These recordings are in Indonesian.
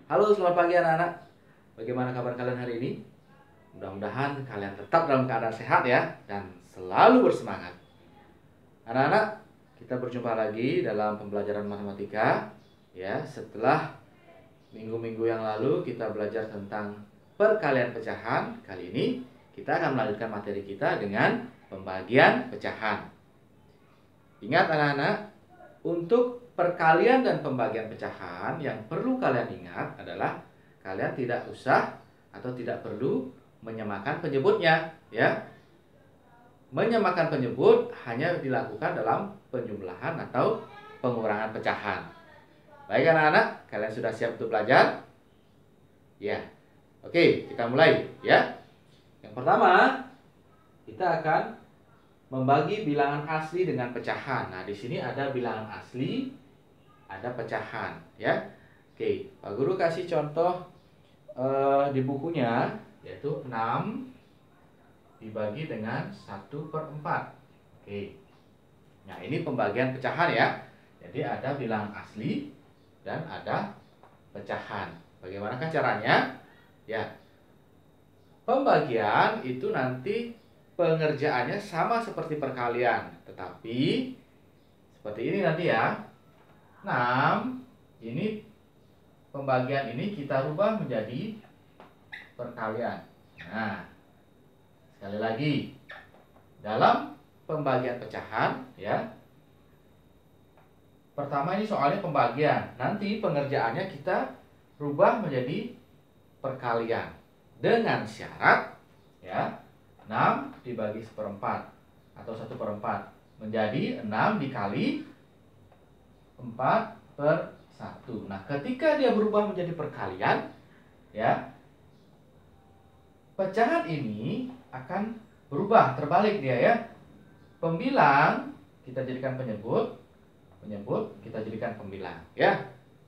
Halo, selamat pagi anak-anak. Bagaimana kabar kalian hari ini? Mudah-mudahan kalian tetap dalam keadaan sehat ya dan selalu bersemangat. Anak-anak, kita berjumpa lagi dalam pembelajaran matematika ya. Setelah minggu-minggu yang lalu kita belajar tentang perkalian pecahan, kali ini kita akan melanjutkan materi kita dengan pembagian pecahan. Ingat anak-anak, untuk perkalian dan pembagian pecahan yang perlu kalian ingat adalah kalian tidak usah atau tidak perlu menyamakan penyebutnya ya. Menyamakan penyebut hanya dilakukan dalam penjumlahan atau pengurangan pecahan. Baik anak-anak, kalian sudah siap untuk belajar? Ya. Oke, kita mulai ya. Yang pertama, kita akan membagi bilangan asli dengan pecahan. Nah, di sini ada bilangan asli, ada pecahan, ya. Oke, Pak Guru kasih contoh di bukunya, yaitu 6 dibagi dengan 1/4. Oke. Nah, ini pembagian pecahan ya. Jadi ada bilangan asli dan ada pecahan. Bagaimanakah caranya? Ya. Pembagian itu nanti pengerjaannya sama seperti perkalian, tetapi seperti ini nanti ya. 6 ini pembagian ini kita rubah menjadi perkalian. Nah, sekali lagi dalam pembagian pecahan ya. Pertama ini soalnya pembagian, nanti pengerjaannya kita rubah menjadi perkalian dengan syarat ya. 6 dibagi 1/4 atau 1/4 menjadi 6 dikali 4/1. Nah, ketika dia berubah menjadi perkalian ya, pecahan ini akan berubah, terbalik dia ya. Pembilang kita jadikan penyebut, penyebut kita jadikan pembilang ya.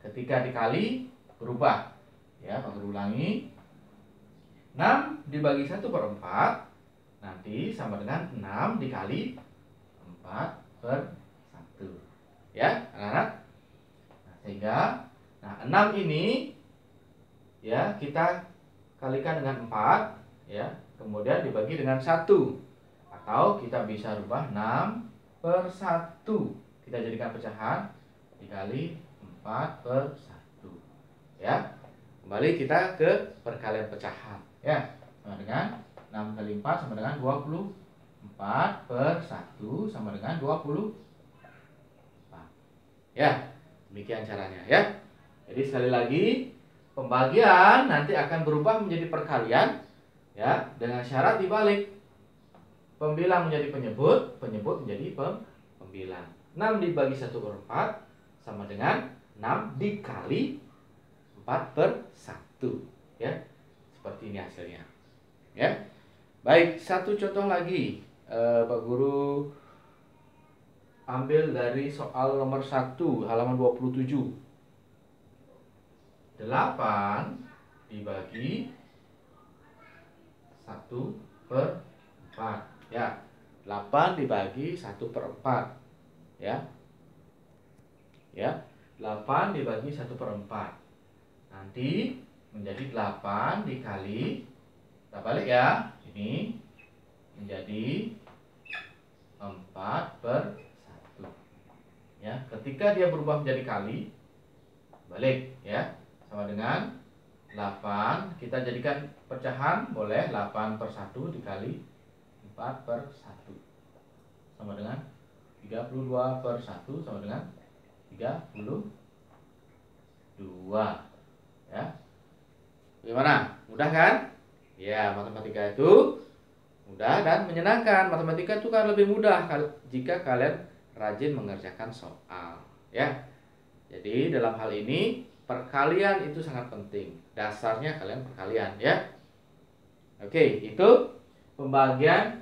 Ketika dikali berubah ya. Pak Guru ulangi, 6 dibagi 1/4 nanti sama dengan 6 dikali 4/1 ya anak-anak. Nah, sehingga 6 ini ya kita kalikan dengan 4 ya, kemudian dibagi dengan 1, atau kita bisa rubah 6/1 kita jadikan pecahan dikali 4/1 ya. Kembali kita ke perkalian pecahan ya, sama dengan 6 kali 4 sama dengan 24/1 sama dengan 24. Ya, demikian caranya ya. Jadi sekali lagi, pembagian nanti akan berubah menjadi perkalian ya, dengan syarat dibalik. Pembilang menjadi penyebut, penyebut menjadi pembilang. 6 dibagi 1/4 sama dengan 6 dikali 4/1 ya. Seperti ini hasilnya ya. Baik, satu contoh lagi Pak Guru ambil dari soal nomor 1 halaman 27. 8 dibagi 1/4 ya. 8 dibagi 1/4 ya. Ya, 8 dibagi 1/4 nanti menjadi 8 dikali, kita balik ya, ini menjadi 4/1 ya. Ketika dia berubah menjadi kali, balik ya, sama dengan 8 kita jadikan pecahan, boleh 8/1 dikali 4/1 sama dengan 32/1 sama dengan 32 ya. Bagaimana? Mudah kan? Ya, matematika itu mudah dan menyenangkan. Matematika itu kan lebih mudah jika kalian rajin mengerjakan soal ya. Jadi dalam hal ini perkalian itu sangat penting. Dasarnya kalian perkalian ya. Oke, itu pembagian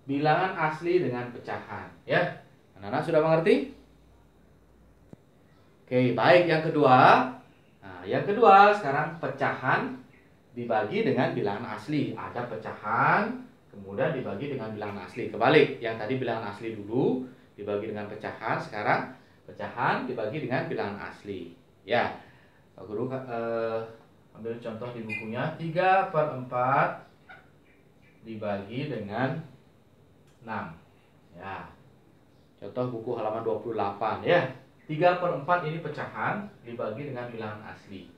bilangan asli dengan pecahan ya. Anak-anak sudah mengerti? Oke, baik, yang kedua. Nah, yang kedua sekarang pecahan dibagi dengan bilangan asli. Ada pecahan, kemudian dibagi dengan bilangan asli. Kebalik, yang tadi bilangan asli dulu dibagi dengan pecahan, sekarang pecahan dibagi dengan bilangan asli. Ya, Pak Guru ambil contoh di bukunya, 3/4 dibagi dengan 6. Ya. Contoh buku halaman 28 ya. 3/4 ini pecahan dibagi dengan bilangan asli.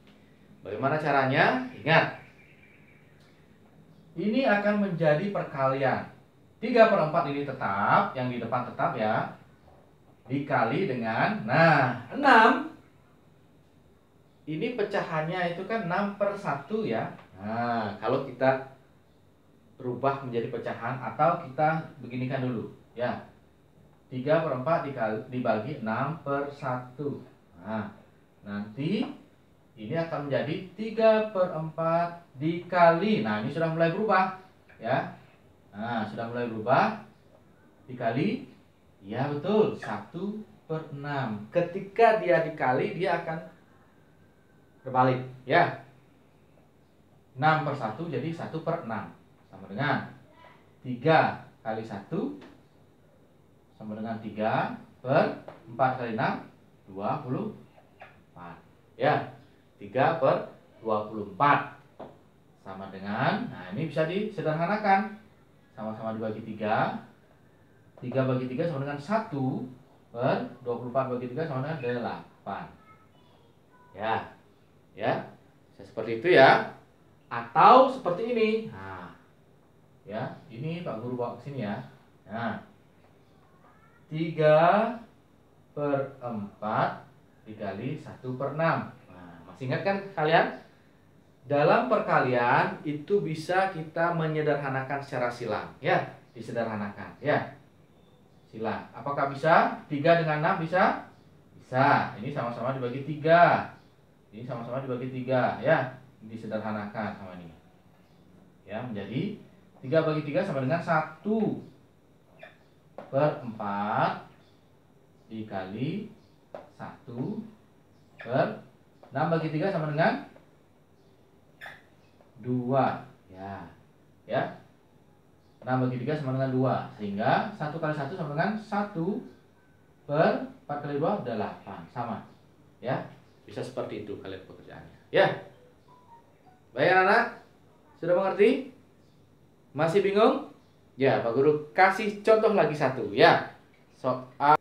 Bagaimana caranya? Ingat. Ini akan menjadi perkalian. 3/4 ini tetap, yang di depan tetap ya. Dikali dengan, 6. Ini pecahannya itu kan 6/1 ya. Nah, kalau kita rubah menjadi pecahan atau kita beginikan dulu ya. 3/4 dibagi 6/1. Nah, nanti ini akan menjadi 3/4 dikali. Nah, ini sudah mulai berubah ya. Nah, sudah mulai berubah. Dikali, ya betul, 1/6. Ketika dia dikali, dia akan berbalik ya. 6/1 jadi 1/6. Sama dengan 3 kali 1 sama dengan 3/4 kali 6, 24. Ya, 3/24 sama dengan, nah ini bisa disederhanakan. Sama-sama dibagi 3. 3 bagi 3 sama dengan 1/24 bagi 3 sama dengan 8. Ya. Ya. Bisa seperti itu ya. Atau seperti ini. Nah. Ya, ini Pak Guru bawa ke sini ya. Nah. 3/4 dikali 1/6. Nah, masih ingat kan kalian? Dalam perkalian itu bisa kita menyederhanakan secara silang ya, disederhanakan ya. Silang. Apakah bisa? 3 dengan 6 bisa? Bisa. Ini sama-sama dibagi 3. Ini sama-sama dibagi 3 ya. Disederhanakan sama ini. Ya, menjadi 3 bagi 3 sama dengan 1/4 dikali 1/6 bagi 3 sama dengan 2 ya. Ya. 6 bagi 3 sama dengan 2. Sehingga 1 kali 1 sama dengan 1/4 kali 2 8. Sama. Ya. Bisa seperti itu kalian pekerjaannya. Ya. Baik anak-anak. Sudah mengerti? Masih bingung? Ya, Pak Guru kasih contoh lagi satu ya. Soal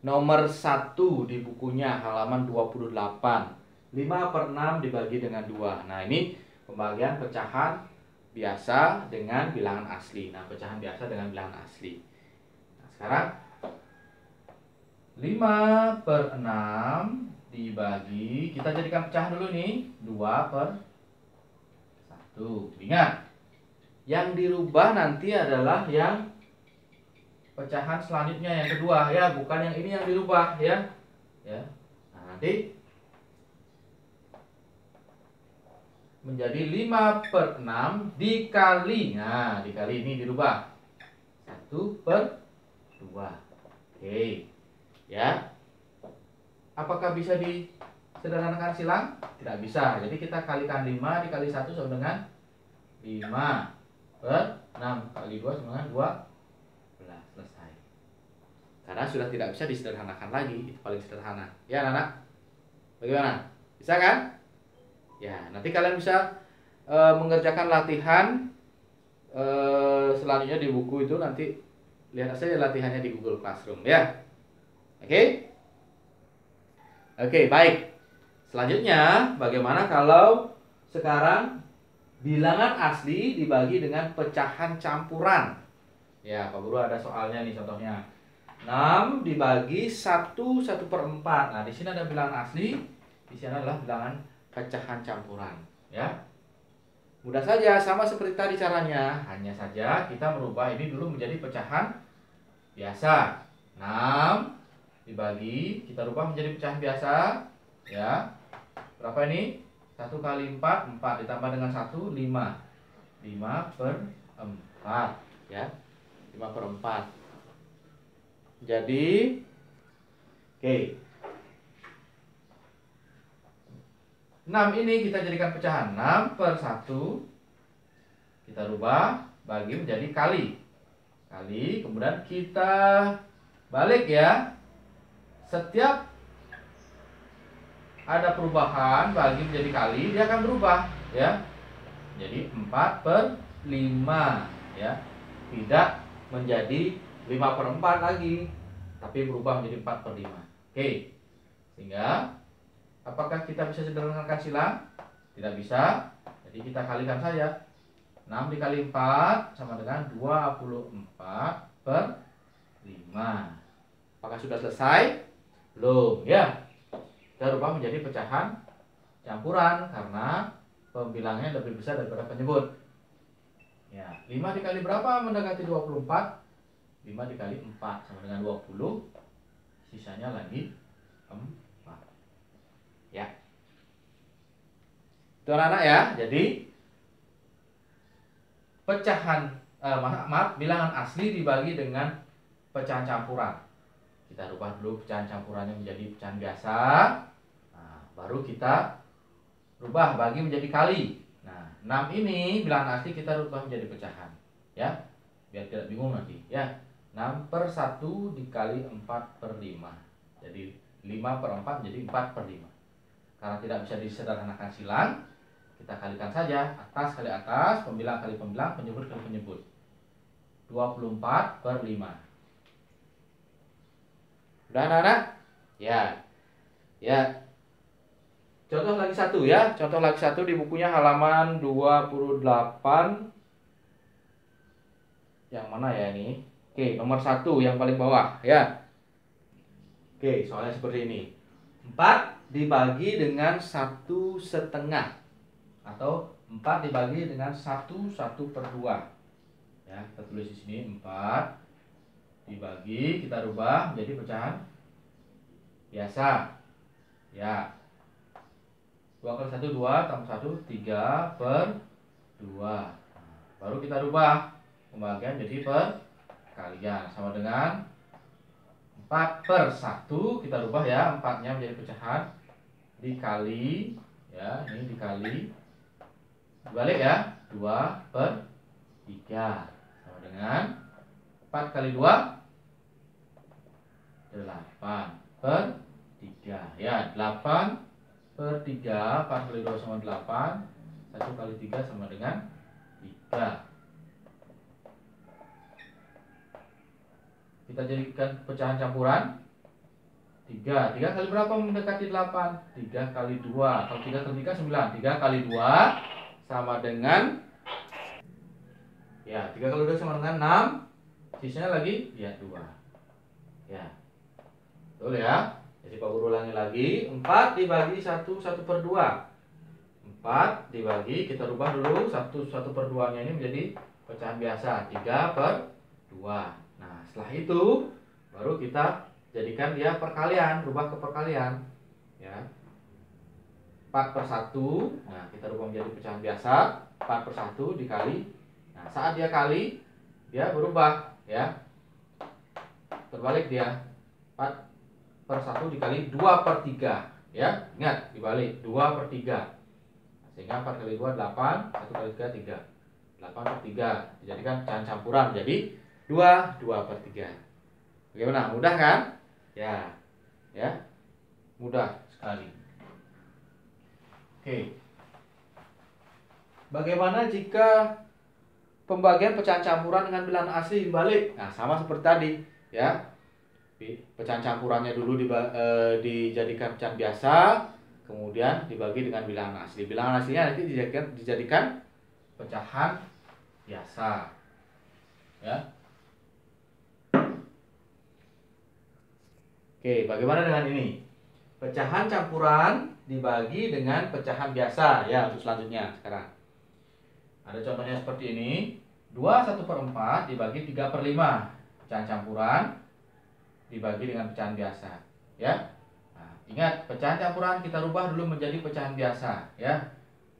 nomor 1 di bukunya halaman 28. 5/6 dibagi dengan 2. Nah, ini pembagian pecahan biasa dengan bilangan asli. Nah, pecahan biasa dengan bilangan asli. Nah, sekarang 5/6 dibagi, kita jadikan pecahan dulu nih, 2/1. Ingat, yang dirubah nanti adalah yang pecahan selanjutnya yang kedua ya, bukan yang ini yang dirubah ya. Ya. Nah, nanti menjadi 5/6 dikali. Nah, dikali ini dirubah 1/2. Oke. Ya. Apakah bisa disederhanakan silang? Tidak bisa. Jadi kita kalikan 5 dikali 1 sama dengan 5/6 kali 2 sama dengan 12. Selesai. Karena sudah tidak bisa disederhanakan lagi. Itu paling sederhana. Ya, anak-anak. Bagaimana? Bisa kan? Ya, nanti kalian bisa mengerjakan latihan selanjutnya di buku itu, nanti lihat saja latihannya di Google Classroom ya. Oke? Oke, baik. Selanjutnya, bagaimana kalau sekarang bilangan asli dibagi dengan pecahan campuran? Ya, Pak Guru ada soalnya nih contohnya. 6 dibagi 1/4. Nah, di sini ada bilangan asli, di sini adalah bilangan pecahan campuran ya. Mudah saja, sama seperti tadi caranya, hanya saja kita merubah ini dulu menjadi pecahan biasa. 6 dibagi, kita rubah menjadi pecahan biasa ya. Berapa ini? 1 kali 4, 4 ditambah dengan 1, 5. 5/4 ya. 5/4. Jadi oke. 6 ini kita jadikan pecahan. 6/1 kita rubah bagi menjadi kali. Kali, kemudian kita balik ya. Setiap ada perubahan bagi menjadi kali, dia akan berubah. ya. Jadi 4/5 ya. Tidak menjadi 5/4 lagi, tapi berubah menjadi 4/5. Oke. Sehingga apakah kita bisa sederhanakan silang? Tidak bisa. Jadi kita kalikan saja. 6 dikali 4 sama dengan 24/5. Apakah sudah selesai? Belum ya. Kita rubah menjadi pecahan campuran karena pembilangnya lebih besar daripada penyebut. Ya, 5 dikali berapa mendekati 24? 5 dikali 4 sama dengan 20. Sisanya lagi 4. Ya. Itu anak-anak ya. Jadi pecahan bilangan asli dibagi dengan pecahan campuran. Kita rubah dulu pecahan campurannya menjadi pecahan biasa. Nah, baru kita rubah bagi menjadi kali. Nah, 6 ini bilangan asli kita rubah menjadi pecahan. Ya, biar tidak bingung nanti. Ya, 6/1 dikali 4/5. Jadi 5/4 menjadi 4/5. Karena tidak bisa disederhanakan silang, kita kalikan saja. Atas kali atas, pembilang kali pembilang, penyebut kali penyebut. 24/5. Udah anak-anak? Ya. Ya. Contoh lagi satu ya. Contoh lagi satu di bukunya halaman 28. Yang mana ya ini? Oke, nomor 1 yang paling bawah ya. Oke, soalnya seperti ini. 4 dibagi dengan 1/2. Atau 4 dibagi dengan 1/2. Ya, kita tulis di sini 4 dibagi, kita rubah menjadi pecahan biasa. Ya. 2 kali 1 2 tambah 1 3/2. Baru kita rubah pembagian jadi perkalian sama dengan 4/1. Kita rubah ya, 4-nya menjadi pecahan dikali ya, ini dikali balik ya, 2/3 sama dengan 4 kali 2 8/3 ya, 8/3. 4 kali 2 sama 8. 1 kali 3 sama dengan 3. Kita jadikan pecahan campuran 3. 3 kali berapa mendekati 8? 3 kali 2. Kalau 3 kali 3 9. 3 kali 2 sama dengan ya, 3 kali 2 sama dengan 6. Sisanya lagi ya 2. Ya. Betul ya. Jadi Pak Guru ulangi lagi. 4 dibagi 1/2. 4 dibagi, kita rubah dulu 1/2-nya ini menjadi pecahan biasa 3/2. Nah, setelah itu baru kita jadikan dia perkalian, rubah ke perkalian. Ya. 4/1. Nah, kita rubah menjadi pecahan biasa. 4/1 dikali. Nah, saat dia kali, dia berubah ya. Terbalik dia. 4/1 dikali 2/3 ya. Ingat, dibalik 2/3. Sehingga 4 kali 2 8, 1 kali 3 3. 8/3 dijadikan pecahan campuran jadi 2/3. Bagaimana? Mudah kan? Ya. Ya. Mudah sekali. Oke. Bagaimana jika pembagian pecahan campuran dengan bilangan asli dibalik? Nah, sama seperti tadi, ya. Pecahan campurannya dulu dijadikan pecahan biasa, kemudian dibagi dengan bilangan asli. Bilangan aslinya nanti dijadikan pecahan biasa. Ya. Oke, bagaimana dengan ini? Pecahan campuran dibagi dengan pecahan biasa ya, untuk selanjutnya sekarang. Ada contohnya seperti ini. 2 1/4 dibagi 3/5. Pecahan campuran dibagi dengan pecahan biasa, ya. Nah, ingat, pecahan campuran kita rubah dulu menjadi pecahan biasa, ya.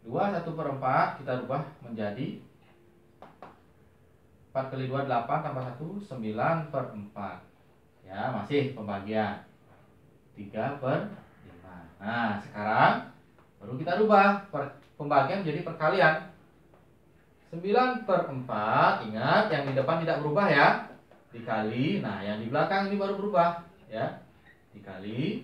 2 1/4 kita rubah menjadi 4 kali 2 8 tambah 1 9/4. Ya, masih pembagian 3/5. Nah, sekarang baru kita rubah pembagian menjadi perkalian. 9/4, ingat yang di depan tidak berubah ya. Dikali, nah yang di belakang ini baru berubah ya. Dikali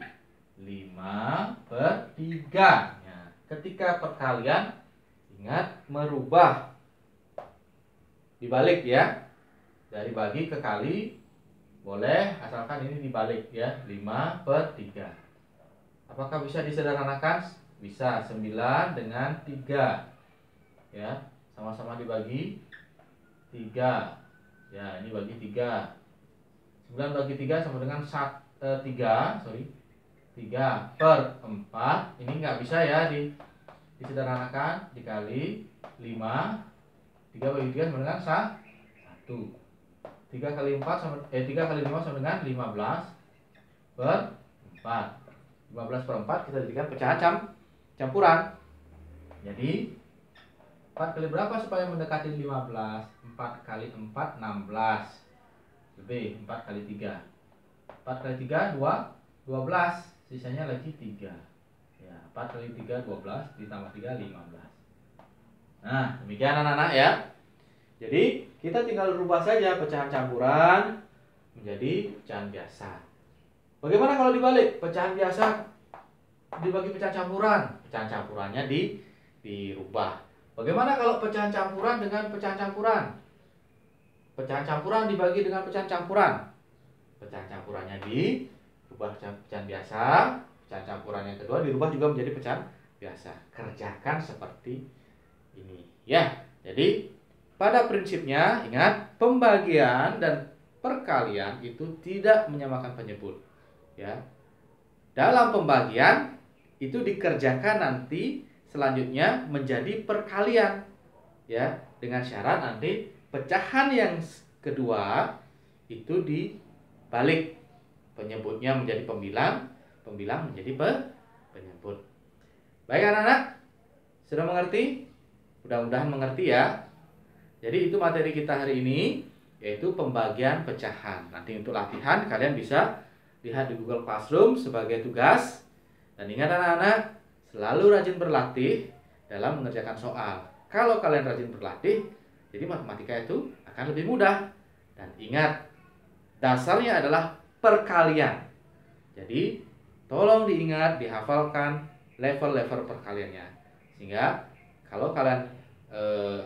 5/3. Ya, ketika perkalian Ingat, merubah. Dibalik ya. Dari bagi ke kali boleh, asalkan ini dibalik ya. 5/3. Apakah bisa disederhanakan? Bisa. 9 dengan 3. Ya, sama-sama dibagi 3. Ya, ini bagi 3. 9 bagi 3 sama dengan 3/4. Ini nggak bisa ya disederhanakan, dikali 5. 3 bagi 3 sama dengan 1. 3 kali 4 3 kali 5 sama dengan 15/4. 15/4 kita jadikan pecahan campuran. Jadi 4 kali berapa supaya mendekati 15? 4 kali 4 16. Lebih 4 kali 3. 4 kali 3 12. Sisanya lagi 3. Ya, 4 kali 3 12 ditambah 3 15. Nah, demikian anak-anak ya. Jadi kita tinggal rubah saja pecahan campuran menjadi pecahan biasa. Bagaimana kalau dibalik? Pecahan biasa dibagi pecahan campuran. Pecahan campurannya dirubah. Bagaimana kalau pecahan campuran dengan pecahan campuran? Pecahan campuran dibagi dengan pecahan campuran. Pecahan campurannya dirubah pecahan biasa. Pecahan campuran yang kedua dirubah juga menjadi pecahan biasa. Kerjakan seperti ini ya. Jadi pada prinsipnya ingat, pembagian dan perkalian itu tidak menyamakan penyebut. Ya. Dalam pembagian itu dikerjakan nanti selanjutnya menjadi perkalian. Ya, dengan syarat nanti pecahan yang kedua itu dibalik. Penyebutnya menjadi pembilang, pembilang menjadi penyebut. Baik anak-anak, sudah mengerti? Mudah-mudahan mengerti ya. Jadi itu materi kita hari ini, yaitu pembagian pecahan. Nanti untuk latihan kalian bisa lihat di Google Classroom sebagai tugas. Dan ingat anak-anak, selalu rajin berlatih dalam mengerjakan soal. Kalau kalian rajin berlatih, jadi matematika itu akan lebih mudah. Dan ingat, dasarnya adalah perkalian. Jadi tolong diingat, dihafalkan level-level perkaliannya. Sehingga kalau kalian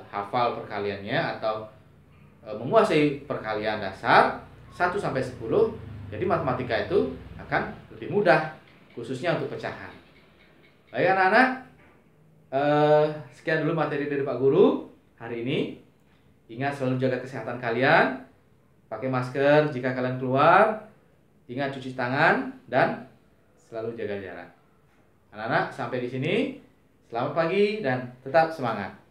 hafal perkaliannya atau menguasai perkalian dasar 1 sampai 10, jadi matematika itu akan lebih mudah, khususnya untuk pecahan. Baik anak-anak, sekian dulu materi dari Pak Guru hari ini. Ingat selalu jaga kesehatan kalian, pakai masker jika kalian keluar, ingat cuci tangan dan selalu jaga jarak. Anak-anak, sampai di sini. Selamat pagi dan tetap semangat.